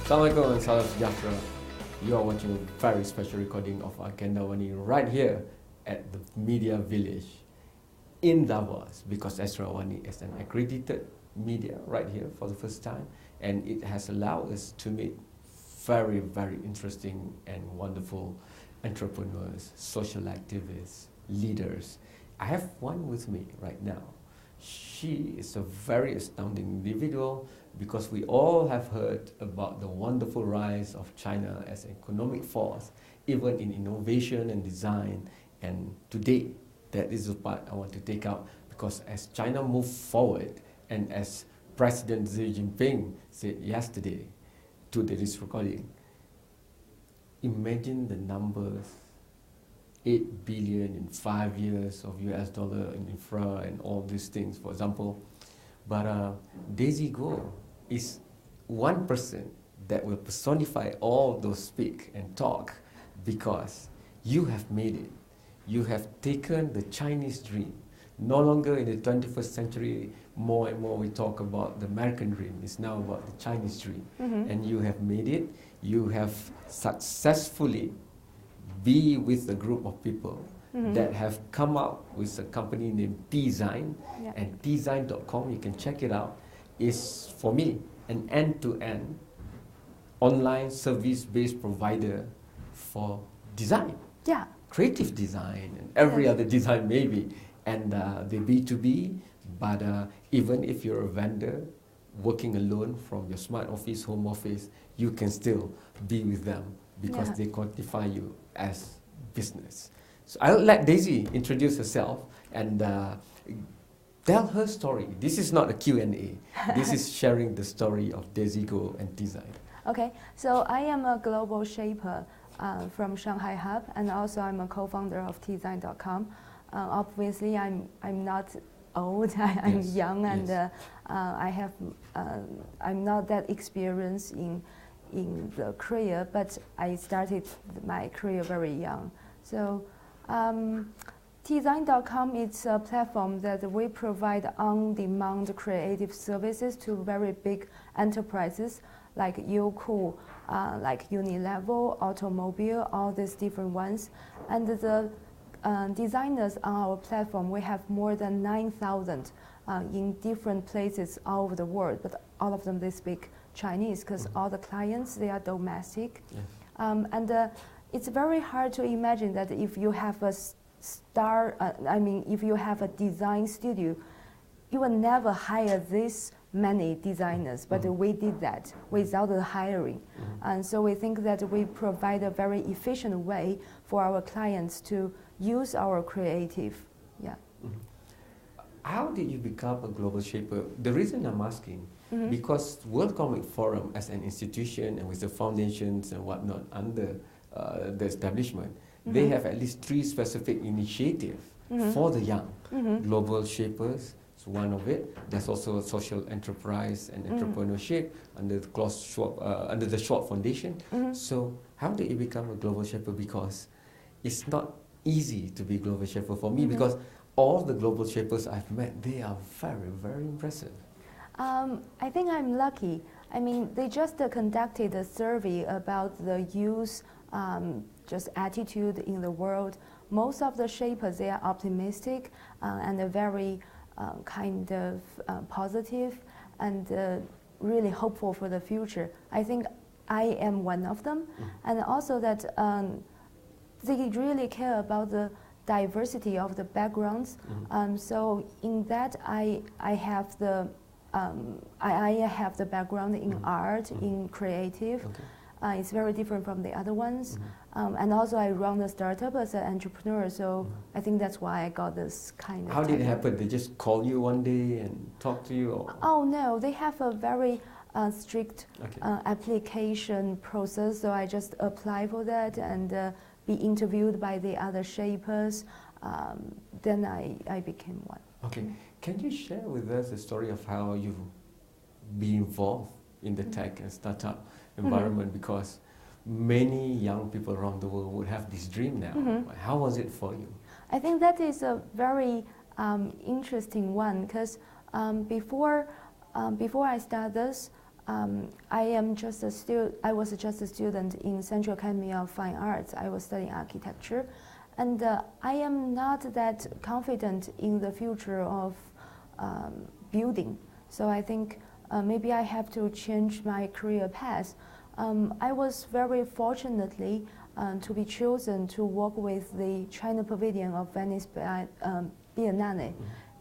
Assalamualaikum and salam sejahtera. You are watching a very special recording of AWANI right here at the Media Village in Davos, because AWANI is an accredited media right here for the first time, and it has allowed us to meet very, very interesting and wonderful entrepreneurs, social activists, leaders. I have one with me right now. She is a very astounding individual, because we all have heard about the wonderful rise of China as an economic force, even in innovation and design. And today, that is the part I want to take out, because as China moves forward, and as President Xi Jinping said yesterday to this recording, imagine the numbers, 8 billion in 5 years of US dollar in infra and all these things, for example. But Daisy Go is one person that will personify all those speak and talk, because you have made it. You have taken the Chinese dream. No longer in the 21st century, more and more we talk about the American dream. It's now about the Chinese dream. And you have made it. You have successfully be with a group of people that have come up with a company named Design. And design.com, you can check it out, is for me an end-to-end online service-based provider for design. Creative design and every other design maybe. And the B2B, but even if you're a vendor working alone from your smart office, home office, you can still be with them, because they quantify you as business. So I'll let Daisy introduce herself and tell her story. This is not a Q&A. This is sharing the story of Daisy Go and Design. Okay, so I am a global shaper from Shanghai Hub, and also I'm a co-founder of Design.com. Obviously, I'm not old. I'm young, and I'm not that experienced in the career, but I started my career very young. So Design.com is a platform that we provide on-demand creative services to very big enterprises like Youku, like Unilever, Automobile, all these different ones. And the designers on our platform, we have more than 9,000 in different places all over the world, but all of them, they speak Chinese, because all the clients, they are domestic. And it's very hard to imagine that if you have a if you have a design studio, you will never hire this many designers, but we did that without the hiring. And so we think that we provide a very efficient way for our clients to use our creative. How did you become a global shaper? The reason I'm asking, because World Economic Forum as an institution and with the foundations and whatnot under the establishment, they have at least 3 specific initiatives for the young. Global Shapers is one of it. There's also social enterprise and entrepreneurship under the Schwab Foundation. So how did you become a global shaper? Because it's not easy to be a global shaper for me, because all the global shapers I've met, they are very, very impressive. I think I'm lucky. I mean, they just conducted a survey about the youth just attitude in the world. Most of the shapers, they are optimistic and very kind of positive and really hopeful for the future. I think I am one of them. And also that they really care about the diversity of the backgrounds. So in that, I have the background in art, in creative. It's very different from the other ones. And also I run the startup as an entrepreneur, so I think that's why I got this kind of... How did it happen? They just call you one day and talk to you? Or? Oh no, they have a very strict application process, so I just apply for that and be interviewed by the other shapers. Then I became one. Okay, can you share with us the story of how you be involved in the tech and startup environment? Because many young people around the world would have this dream now. How was it for you? I think that is a very interesting one, because before I started this, I was just a student in Central Academy of Fine Arts. I was studying architecture, and I am not that confident in the future of building. So I think maybe I have to change my career path. I was very fortunately to be chosen to work with the China Pavilion of Venice Biennale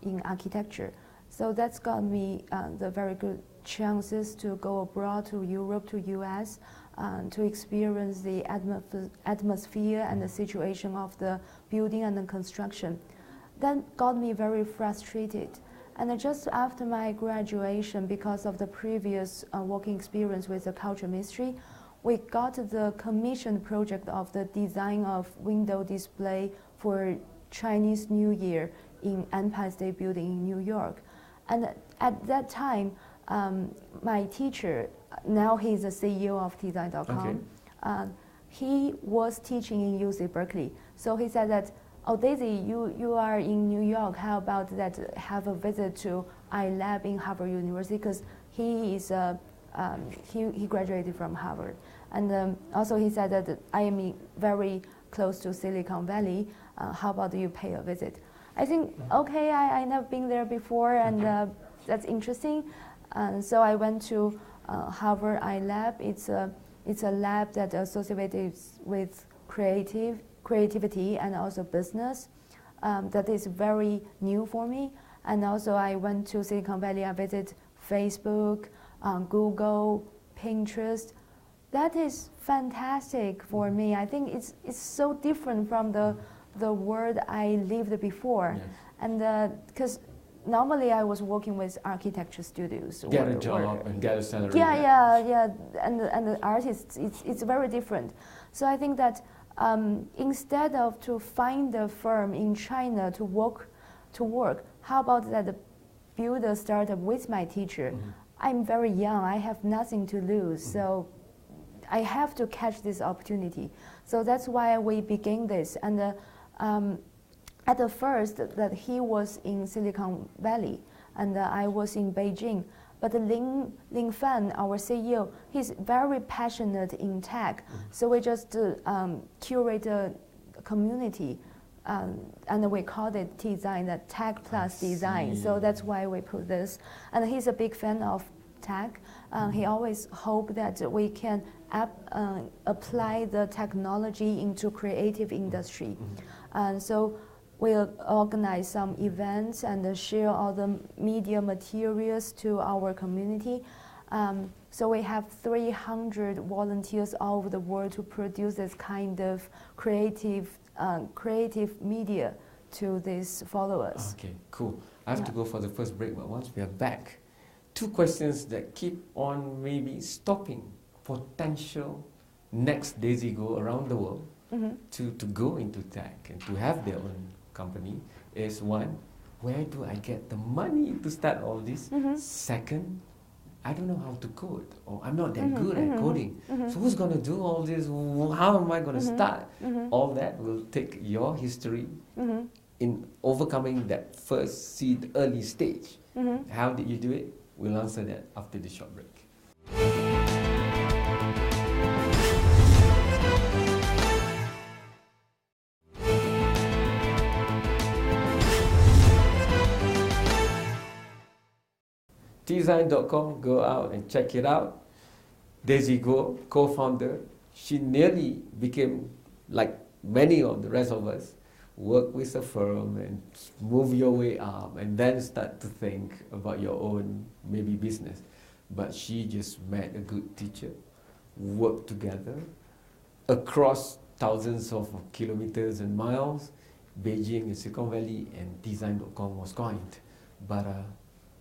in architecture. So that's got me the very good chances to go abroad to Europe, to US, to experience the atmosphere and the situation of the building and the construction. That got me very frustrated. And just after my graduation, because of the previous working experience with the culture ministry, we got the commission project of the design of window display for Chinese New Year in Empire State Building in New York. And at that time, my teacher, now he's the CEO of Design.com, he was teaching in UC Berkeley. So he said that, oh, Daisy, you are in New York. How about that? Have a visit to iLab in Harvard University, because he is he graduated from Harvard. And also he said that I am very close to Silicon Valley. How about you pay a visit? I think, okay, I never been there before, and that's interesting. So I went to Harvard iLab. It's a lab that associated with creativity and also business. That is very new for me. And also I went to Silicon Valley. I visited Facebook, Google, Pinterest. That is fantastic for me. I think it's so different from the world I lived before. Yes. And because normally I was working with architecture studios. Get a job and get a salary. Yeah. And the artists, it's very different. So I think that instead of to find a firm in China to work, how about that build a startup with my teacher? I'm very young. I have nothing to lose. So I have to catch this opportunity. So that's why we began this. And at the first, that he was in Silicon Valley, and I was in Beijing. But Ling Fan, our CEO, he's very passionate in tech. So we just curate a community, and we called it design, that tech plus design. So that's why we put this. And he's a big fan of tech. He always hoped that we can apply the technology into creative industry. And so we'll organize some events and share all the media materials to our community. So we have 300 volunteers all over the world to produce this kind of creative media to these followers. Okay, cool. I have to go for the first break, but once we are back, 2 questions that keep on maybe stopping potential next Daisy Go around the world to go into tech and to have their own company is: 1, where do I get the money to start all this? 2nd, I don't know how to code, or I'm not that good at coding. So who's going to do all this? How am I going to start? All that will take your history in overcoming that first seed early stage. How did you do it? We'll answer that after the short break. Design.com, go out and check it out. Daisy Go, co-founder, she nearly became, like many of the rest of us, work with a firm and move your way up and then start to think about your own maybe business. But she just met a good teacher, worked together across thousands of kilometers and miles. Beijing and Silicon Valley, and Design.com was coined. But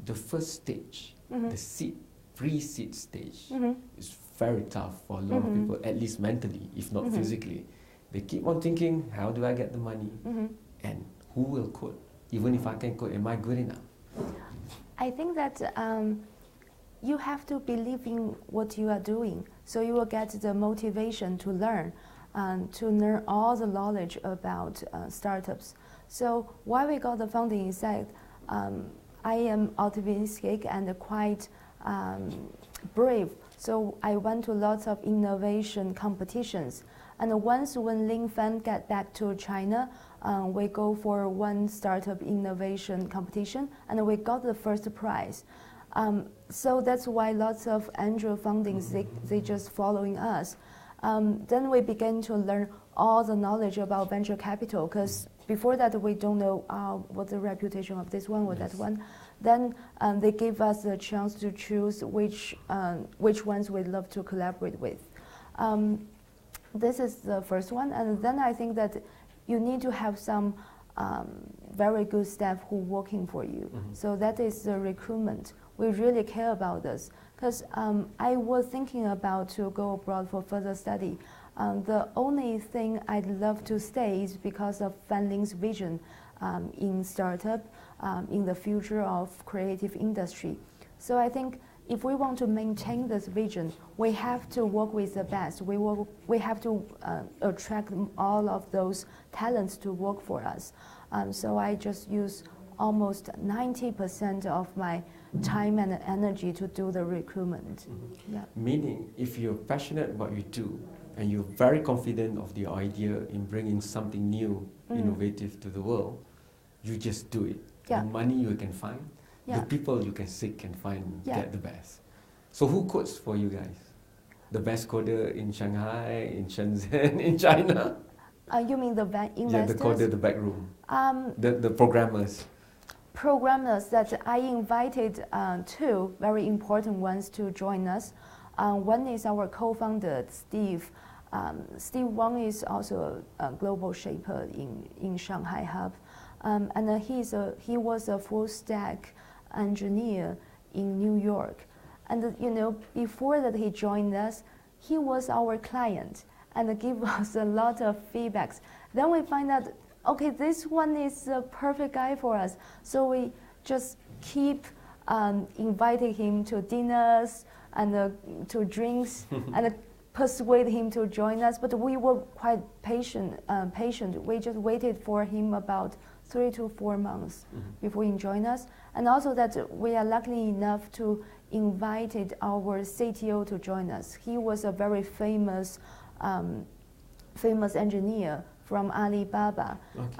the first stage, the pre-seed stage, is very tough for a lot of people, at least mentally, if not physically. They keep on thinking, how do I get the money? And who will code? Even if I can code, am I good enough? I think that you have to believe in what you are doing. So you will get the motivation to learn all the knowledge about startups. So why we got the funding is that I am optimistic and quite brave. So I went to lots of innovation competitions. And once when Ling Fan get back to China, we go for one startup innovation competition, and we got the first prize. So that's why lots of angel fundings, they just following us. Then we began to learn all the knowledge about venture capital, because before that we don't know what the reputation of this one or that one. Then they gave us the chance to choose which ones we'd love to collaborate with. This is the first one, and then I think that you need to have some very good staff who working for you. So that is the recruitment. We really care about this, because I was thinking about to go abroad for further study. The only thing I'd love to stay is because of Fan Ling's vision in startup, in the future of creative industry. So I think if we want to maintain this vision, we have to work with the best. We have to attract all of those talents to work for us. So I just use almost 90% of my time and energy to do the recruitment. Yeah. Meaning, if you're passionate about what you do, and you're very confident of the idea in bringing something new, innovative to the world, you just do it. The money you can find, the people you can seek and find, get the best. So who codes for you guys? The best coder in Shanghai, in Shenzhen, in China? You mean the investors? Yeah, the coder, the back room. The programmers. Programmers that I invited two very important ones to join us. One is our co-founder, Steve. Steve Wang is also a global shaper in Shanghai Hub. And he was a full stack engineer in New York. And before that he joined us, he was our client and gave us a lot of feedbacks. Then we find out, okay, this one is a perfect guy for us. So we just keep inviting him to dinners and to drinks and persuade him to join us. But we were quite patient. We just waited for him about 3 to 4 months before he joined us. And also that we are lucky enough to invited our CTO to join us. He was a very famous engineer from Alibaba. Okay.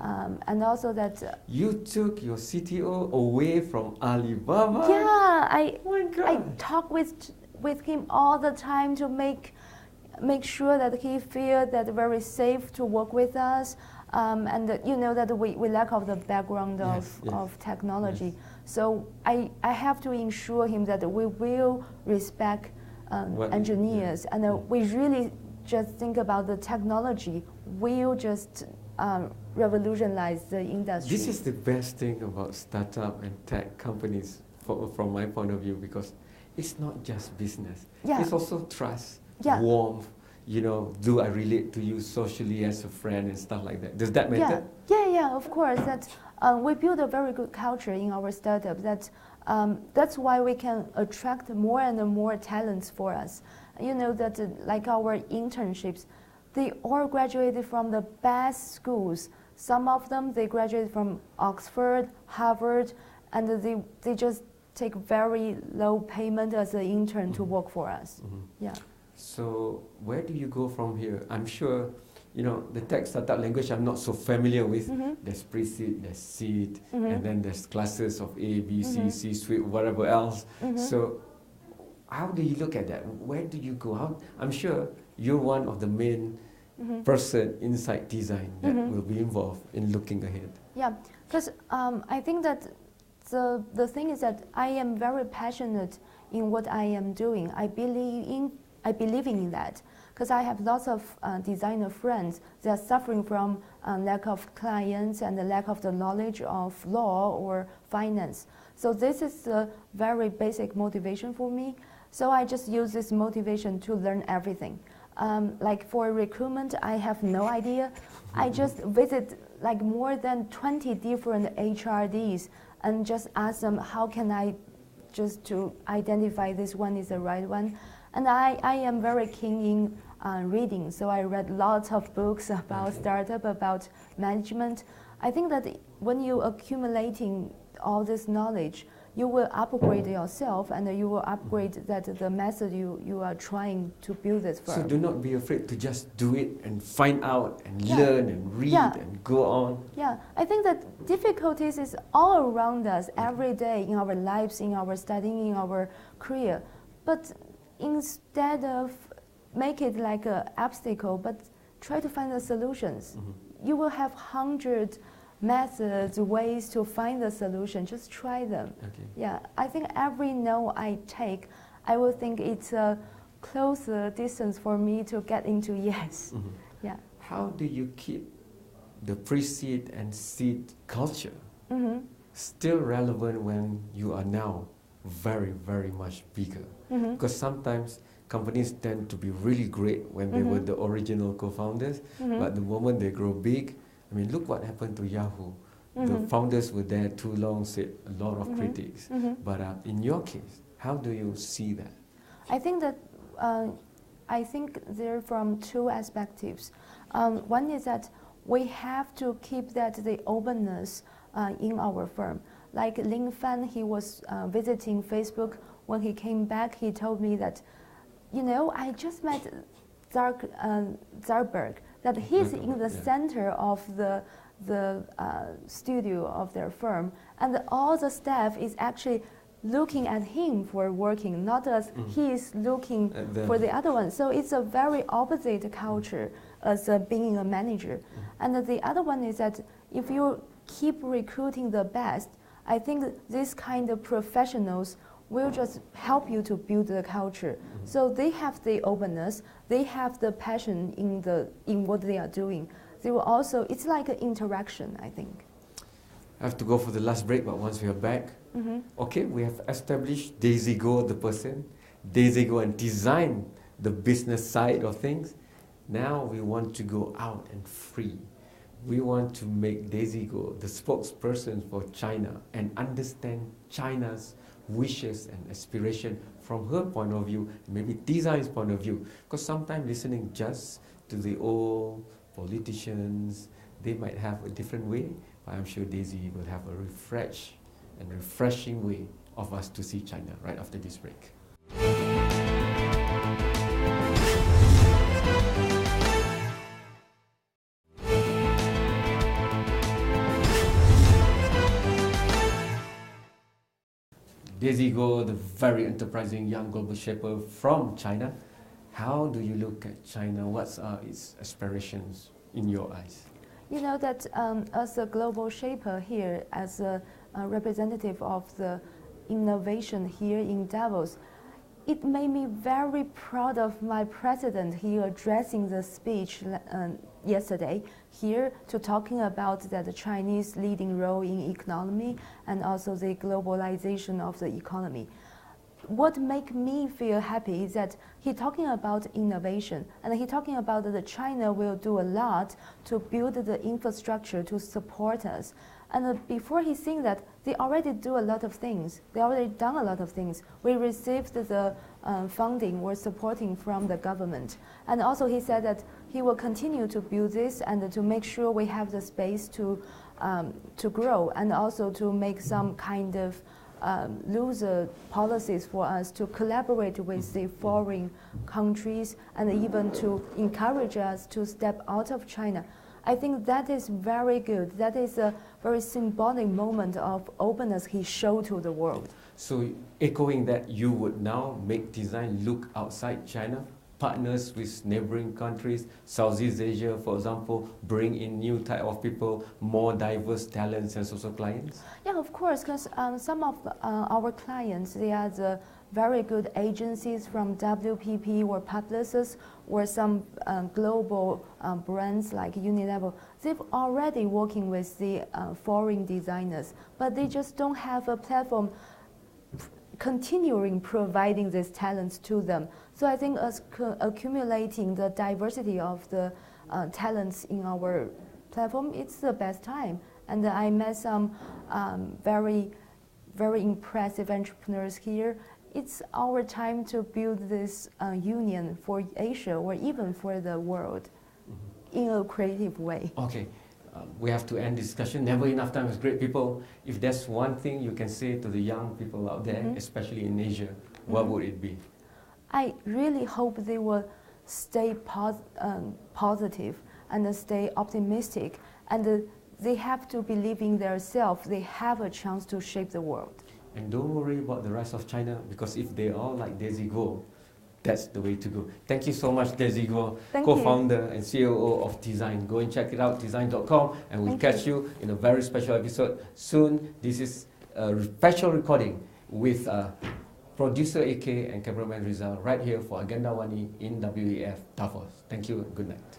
And also that... you took your CTO away from Alibaba? Yeah, oh my God. I talk with him all the time to make sure that he feels that very safe to work with us. And that, that we lack of the background of technology. Yes. So I have to ensure him that we will respect engineers, and we really just think about the technology will just revolutionize the industry. This is the best thing about startup and tech companies from my point of view, because it's not just business. Yeah. It's also trust, warmth. Do I relate to you socially as a friend and stuff like that? Does that matter? Yeah, of course. That we build a very good culture in our startup. That's why we can attract more and more talents for us. That like our internships, they all graduated from the best schools. Some of them, they graduated from Oxford, Harvard, and they just take very low payment as an intern to work for us. Yeah. So where do you go from here? I'm sure, the tech startup language I'm not so familiar with. There's pre-seed, there's seed, and then there's classes of A, B, C, C-suite, whatever else. So how do you look at that? Where do you go? I'm sure you're one of the main person inside design that will be involved in looking ahead. Yeah, because I think that the thing is that I am very passionate in what I am doing. I believe in that, because I have lots of designer friends that are suffering from lack of clients and the lack of the knowledge of law or finance. So this is a very basic motivation for me. So I just use this motivation to learn everything. Like for recruitment, I have no idea. I just visit like more than 20 different HRDs and just ask them, how can I just to identify this one is the right one? And I am very keen in reading, so I read lots of books about startup, about management. I think that when you're accumulating all this knowledge, you will upgrade yourself and you will upgrade that the method you are trying to build this firm. So do not be afraid to just do it and find out and Yeah. learn and read Yeah. and go on. Yeah, I think that difficulties is all around us every day in our lives, in our studying, in our career. But instead of make it like an obstacle, but try to find the solutions. You will have 100 methods, ways to find the solution. Just try them. Okay. Yeah, I think every no I take, I will think it's a closer distance for me to get into yes. Yeah. How do you keep the pre-seed and seed culture still relevant when you are now very, very much bigger? Because sometimes companies tend to be really great when they were the original co-founders, but the moment they grow big, I mean, look what happened to Yahoo. The founders were there too long, said a lot of critics. But in your case, how do you see that? I think that I think they're from two aspects. One is that we have to keep that the openness in our firm. Like Lin Fan, he was visiting Facebook. When he came back, he told me that, you know, I just met Zuckerberg, that he's in the center of the studio of their firm, and all the staff is actually looking at him for working, not as he is looking for the other one. So it's a very opposite culture as being a manager. And the other one is that if you keep recruiting the best, I think this kind of professionals will just help you to build the culture. So they have the openness, they have the passion in what they are doing. They will also, it's like an interaction, I think. I have to go for the last break, but once we are back, okay, we have established Daisy Go, the person, Daisy Go and design the business side of things. Now we want to go out and free. We want to make Daisy Go the spokesperson for China and understand China's wishes and aspiration from her point of view, maybe design's point of view. Because sometimes listening just to the old politicians, they might have a different way, but I'm sure Daisy will have a refreshing way of us to see China right after this break. Daisy Go, the very enterprising young global shaper from China. How do you look at China? What are its aspirations in your eyes? You know that as a global shaper here, as a representative of the innovation here in Davos, it made me very proud of my president here addressing the speech yesterday here to talking about that the Chinese leading role in economy and also the globalization of the economy. What make me feel happy is that he talking about innovation and he talking about that China will do a lot to build the infrastructure to support us. And before he saying that, they already do a lot of things. They already done a lot of things. We received the funding or supporting from the government. And also he said that he will continue to build this and to make sure we have the space to grow and also to make some kind of looser policies for us to collaborate with the foreign countries and even to encourage us to step out of China. I think that is very good. That is a very symbolic moment of openness he showed to the world. So echoing that, you would now make design look outside China, partners with neighboring countries, Southeast Asia, for example, bring in new type of people, more diverse talents and also clients? Yeah, of course, because some of our clients, they are the very good agencies from WPP or Publicis or some global brands like Unilever. They've already working with the foreign designers, but they just don't have a platform continuing providing these talents to them. So I think as accumulating the diversity of the talents in our platform, it's the best time. And I met some very, very impressive entrepreneurs here. It's our time to build this union for Asia or even for the world in a creative way. Okay, we have to end discussion. Never enough time with great people. If there's one thing you can say to the young people out there, especially in Asia, what would it be? I really hope they will stay positive and stay optimistic, and they have to believe in themselves. They have a chance to shape the world. And don't worry about the rest of China, because if they are like Daisy Guo, that's the way to go. Thank you so much, Daisy Guo, co-founder and COO of Design. Go and check it out, design.com, and we'll catch you in a very special episode soon. This is a special recording with producer AK and cameraman Rizal right here for Agenda AWANI in WEF Davos. Thank you and good night.